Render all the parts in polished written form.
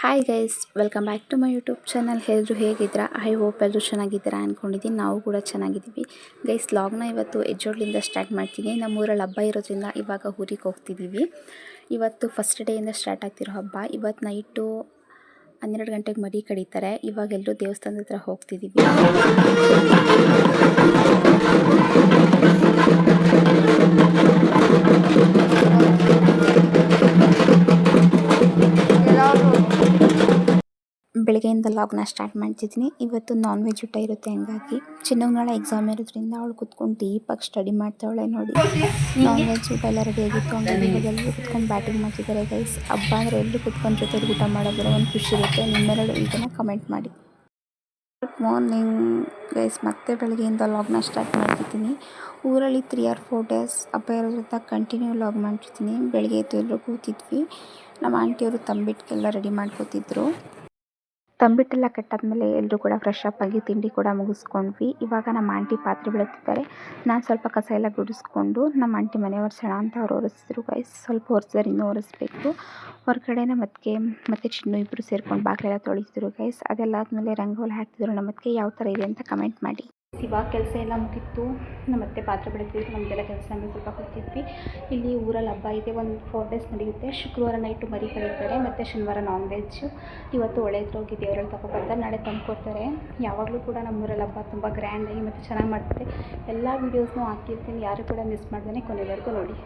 Hi guys, welcome back to my YouTube channel. ಎಲ್ಲರೂ ಹೇಗಿದ್ದೀರಾ? I hope ಎಲ್ಲರೂ ಚೆನ್ನಾಗಿದ್ದೀರಾ ಅಂದ್ಕೊಂಡಿದ್ದೀನಿ. ನಾವು ಕೂಡ ಚೆನ್ನಾಗಿದ್ದೀವಿ ಗೈಸ್. ಲಾಗ್ನ ಇವತ್ತು ಎಜ್ಜೋಡ್ಲಿಂದ ಸ್ಟಾರ್ಟ್ ಮಾಡ್ತೀನಿ. ನಮ್ಮೂರಲ್ಲಿ ಹಬ್ಬ ಇರೋದ್ರಿಂದ ಇವಾಗ ಊರಿಗೆ ಹೋಗ್ತಿದ್ದೀವಿ. ಇವತ್ತು ಫಸ್ಟ್ ಡೇಯಿಂದ ಸ್ಟಾರ್ಟ್ ಆಗ್ತಿರೋ ಹಬ್ಬ. ಇವತ್ತು ನೈಟು 12 ಗಂಟೆಗೆ ಮರಿ ಕಡಿತಾರೆ. ಇವಾಗ ಎಲ್ಲರೂ ದೇವಸ್ಥಾನದ ಹತ್ರ ಹೋಗ್ತಿದ್ದೀವಿ. ಬೆಳಗ್ಗೆಯಿಂದ ಲಾಗ್ನ ಸ್ಟಾರ್ಟ್ ಮಾಡ್ತಿದ್ದೀನಿ. ಇವತ್ತು ನಾನ್ ವೆಜ್ ಊಟ ಇರುತ್ತೆ, ಹಂಗಾಗಿ ಚಿನ್ನಂಗೆ ನಾಳೆ ಎಕ್ಸಾಮ್ ಇರೋದ್ರಿಂದ ಅವಳು ಕುತ್ಕೊಂಡು ಡೀಪಾಗಿ ಸ್ಟಡಿ ಮಾಡ್ತಾವಳೆ. ನೋಡಿ, ನಾನ್ ವೆಜ್ ಊಟ ಎಲ್ಲ ರೆಡಿ ಆಗಿತ್ತು. ಹಂಗಾಗಿ ಇವಾಗ ಎಲ್ಲರೂ ಕುತ್ಕೊಂಡು ಬ್ಯಾಟಿಂಗ್ ಮಾಡ್ತಿದ್ದಾರೆ ಗೈಸ್. ಹಬ್ಬ ಅಂದರೆ ಎಲ್ಲರೂ ಕುತ್ಕೊಂಡು ಜೊತೆ ಊಟ ಮಾಡೋದ್ರೆ ಒಂದು ಖುಷಿ ಇರುತ್ತೆ. ನಿಮ್ಮೆಲ್ಲರೂ ಇದನ್ನು ಕಮೆಂಟ್ ಮಾಡಿ. ಗುಡ್ ಮಾರ್ನಿಂಗ್ ಗೈಸ್, ಮತ್ತೆ ಬೆಳಗ್ಗೆಯಿಂದ ಲಾಗ್ನ ಸ್ಟಾರ್ಟ್ ಮಾಡ್ತಿದ್ದೀನಿ. ಊರಲ್ಲಿ 3 or 4 days ಹಬ್ಬ ಇರೋದ್ರಿಂದ ಕಂಟಿನ್ಯೂ ಲಾಗ್ ಮಾಡ್ತಿದ್ದೀನಿ. ಬೆಳಗ್ಗೆ ಎದ್ದು ಎಲ್ಲರೂ ಕೂತಿದ್ವಿ. ನಮ್ಮ ಆಂಟಿಯವರು ತಂಬಿಟ್ಟಿಗೆಲ್ಲ ರೆಡಿ ಮಾಡ್ಕೋತಿದ್ರು. ತಂಬಿಟ್ಟೆಲ್ಲ ಕಟ್ಟಾದ್ಮೇಲೆ ಎಲ್ಲರೂ ಕೂಡ ಫ್ರೆಶ್ ಅಪ್ ಆಗಿ ತಿಂಡಿ ಕೂಡ ಮುಗಿಸ್ಕೊಂಡ್ವಿ. ಇವಾಗ ನಮ್ಮ ಆಂಟಿ ಪಾತ್ರೆ ಬೆಳಗ್ತಿದ್ದಾರೆ. ನಾನು ಸ್ವಲ್ಪ ಕಸ ಎಲ್ಲ ಗುಡಿಸ್ಕೊಂಡು ನಮ್ಮ ಆಂಟಿ ಮನೆ ಒರೆಸೋಣ ಅಂತ ಅವ್ರು ಒರೆಸಿದ್ರು ಗೈಸ್. ಸ್ವಲ್ಪ ಒರೆಸಿದ್ರೆ ಇನ್ನೂ ಒರೆಸ್ಬೇಕು. ಹೊರಗಡೆನ ಮತ್ತೆ ಚಿನ್ನು ಇಬ್ಬರು ಸೇರ್ಕೊಂಡು ಬಾಗಿಲೆಲ್ಲ ತೊಳಿತಿದ್ರು ಗೈಸ್. ಅದೆಲ್ಲ ಆದಮೇಲೆ ರಂಗೋಲಿ ಹಾಕ್ತಿದ್ರು. ನಮ್ಮತ್ತಿಗೆ ಯಾವ ಥರ ಇದೆ ಅಂತ ಕಮೆಂಟ್ ಮಾಡಿ. ಇವಾಗ ಕೆಲಸ ಎಲ್ಲ ಮುಗಿತ್ತು. ನಮ್ಮತ್ತೆ ಪಾತ್ರೆ ಬೆಳಗ್ತಿದ್ರು. ನಮ್ಮದೆಲ್ಲ ಕೆಲಸ ಸ್ವಲ್ಪ ಕೊಡ್ತಿದ್ವಿ. ಇಲ್ಲಿ ಊರಲ್ಲಿ ಹಬ್ಬ ಇದೆ, ಒಂದು 4 days ನಡೆಯುತ್ತೆ. ಶುಕ್ರವಾರ ನೈಟು ಮರಿ ಕರೀತಾರೆ, ಮತ್ತು ಶನಿವಾರ ನಾನ್ ವೆಜ್. ಇವತ್ತು ಒಳ್ಳೆದ್ರು ಹೋಗಿ ದೇವರಲ್ಲಿ ತಗೊಬರ್ತಾರೆ, ನಾಳೆ ತಂದು ಕೊಡ್ತಾರೆ. ಯಾವಾಗಲೂ ಕೂಡ ನಮ್ಮೂರಲ್ಲಿ ಹಬ್ಬ ತುಂಬ ಗ್ರ್ಯಾಂಡಾಗಿ ಮತ್ತು ಚೆನ್ನಾಗಿ ಮಾಡ್ತಾರೆ. ಎಲ್ಲ ವೀಡಿಯೋಸ್ನೂ ಹಾಕಿರ್ತೀನಿ, ಯಾರು ಕೂಡ ಮಿಸ್ ಮಾಡ್ದೇ ಕೊನೆವರೆಗೂ ನೋಡಿ.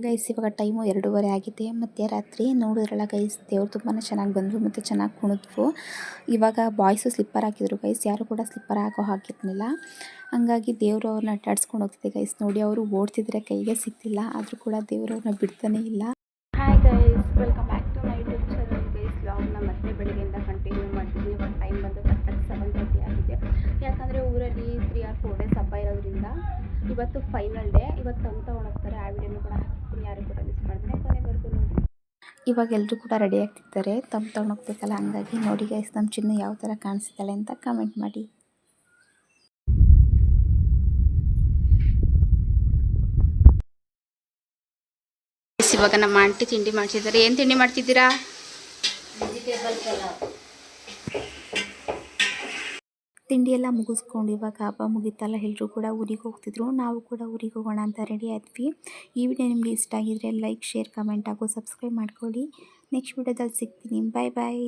ಗೈಸ್, ಇವಾಗ ಟೈಮು 2:30 ಆಗಿದೆ. ಮಧ್ಯರಾತ್ರಿ ನೋಡಿದ್ರಲ್ಲ ಗೈಸ್, ದೇವ್ರು ತುಂಬಾ ಚೆನ್ನಾಗಿ ಬಂದರು ಮತ್ತು ಚೆನ್ನಾಗಿ ಕುಣಿದ್ವು. ಇವಾಗ ಬಾಯ್ಸು ಸ್ಲಿಪ್ಪರ್ ಹಾಕಿದ್ರು ಗೈಸ್, ಯಾರು ಕೂಡ ಸ್ಲಿಪ್ಪರ್ ಹಾಕೋ ಹಾಕಿರ್ಲಿಲ್ಲ. ಹಂಗಾಗಿ ದೇವರು ಅವ್ರನ್ನ ಅಡ್ಡಾಡ್ಸ್ಕೊಂಡು ಹೋಗ್ತಿದೆ ಗೈಸ್. ನೋಡಿ, ಅವರು ಓಡ್ತಿದ್ರೆ ಕೈಗೆ ಸಿಗ್ತಿಲ್ಲ, ಆದರೂ ಕೂಡ ದೇವರು ಅವ್ರನ್ನ ಬಿಡ್ತಾನೆ ಇಲ್ಲ. Hi guys, welcome back to my YouTube channel guys. ಲಾಗ್ನ ಮತ್ತೆ ಬೆಳಗ್ಗೆಯಿಂದ ಕಂಟಿನ್ಯೂ ಮಾಡ್ತಿದ್ದೀನಿ. ಇವಾಗ ಟೈಮ್ ಬಂದು ಕರೆಕ್ಟಾಗಿ 7:30 ಆಗಿದೆ. ಯಾಕಂದರೆ ಊರಲ್ಲಿ 3 or 4 days ಹಬ್ಬ ಇರೋದ್ರಿಂದ ಇವತ್ತು ಫೈನಲ್ ಡೇ. ಇವತ್ತು ತಂದು ತೊಗೊಂಡೋಗ್ತಾರೆ. ಆ ವಿಡಿಯೋನು ಕೂಡ ಹಾಕ್ತೀನಿ, ಯಾರು ಕೂಡ ಮಿಸ್ ಮಾಡಿದ್ರೆ ಕೊನೆವರೆಗೂ ನೋಡಿ. ಇವಾಗ ಎಲ್ಲರೂ ಕೂಡ ರೆಡಿ ಆಗ್ತಿದ್ದಾರೆ, ತೊಗೊಂಡೋಗ್ಬೇಕಲ್ಲ. ಹಂಗಾಗಿ ನೋಡಿ ಗೈಸ್, ನಮ್ಮ ಚಿನ್ನು ಯಾವ ಥರ ಕಾಣಿಸ್ತಾಳೆ ಅಂತ ಕಮೆಂಟ್ ಮಾಡಿ. ಇವಾಗ ನಮ್ಮ ಆಂಟಿ ತಿಂಡಿ ಮಾಡ್ತಿದ್ದಾರೆ. ಏನು ತಿಂಡಿ ಮಾಡ್ತಿದ್ದೀರಾ? ತಿಂಡಿ ಎಲ್ಲ ಮುಗಿಸ್ಕೊಂಡು ಇವಾಗ ಹಬ್ಬ ಮುಗಿತಲ್ಲ, ಎಲ್ಲರೂ ಕೂಡ ಊರಿಗೆ ಹೋಗ್ತಿದ್ರು. ನಾವು ಕೂಡ ಊರಿಗೆ ಹೋಗೋಣ ಅಂತ ರೆಡಿ ಆದ್ವಿ. ಈ ವಿಡಿಯೋ ನಿಮಗೆ ಇಷ್ಟ ಆಗಿದ್ರೆ ಲೈಕ್, ಶೇರ್, ಕಮೆಂಟ್ ಹಾಗೂ ಸಬ್ಸ್ಕ್ರೈಬ್ ಮಾಡ್ಕೊಳ್ಳಿ. ನೆಕ್ಸ್ಟ್ ವಿಡಿಯೋದಲ್ಲಿ ಸಿಗ್ತೀನಿ. ಬಾಯ್ ಬಾಯ್.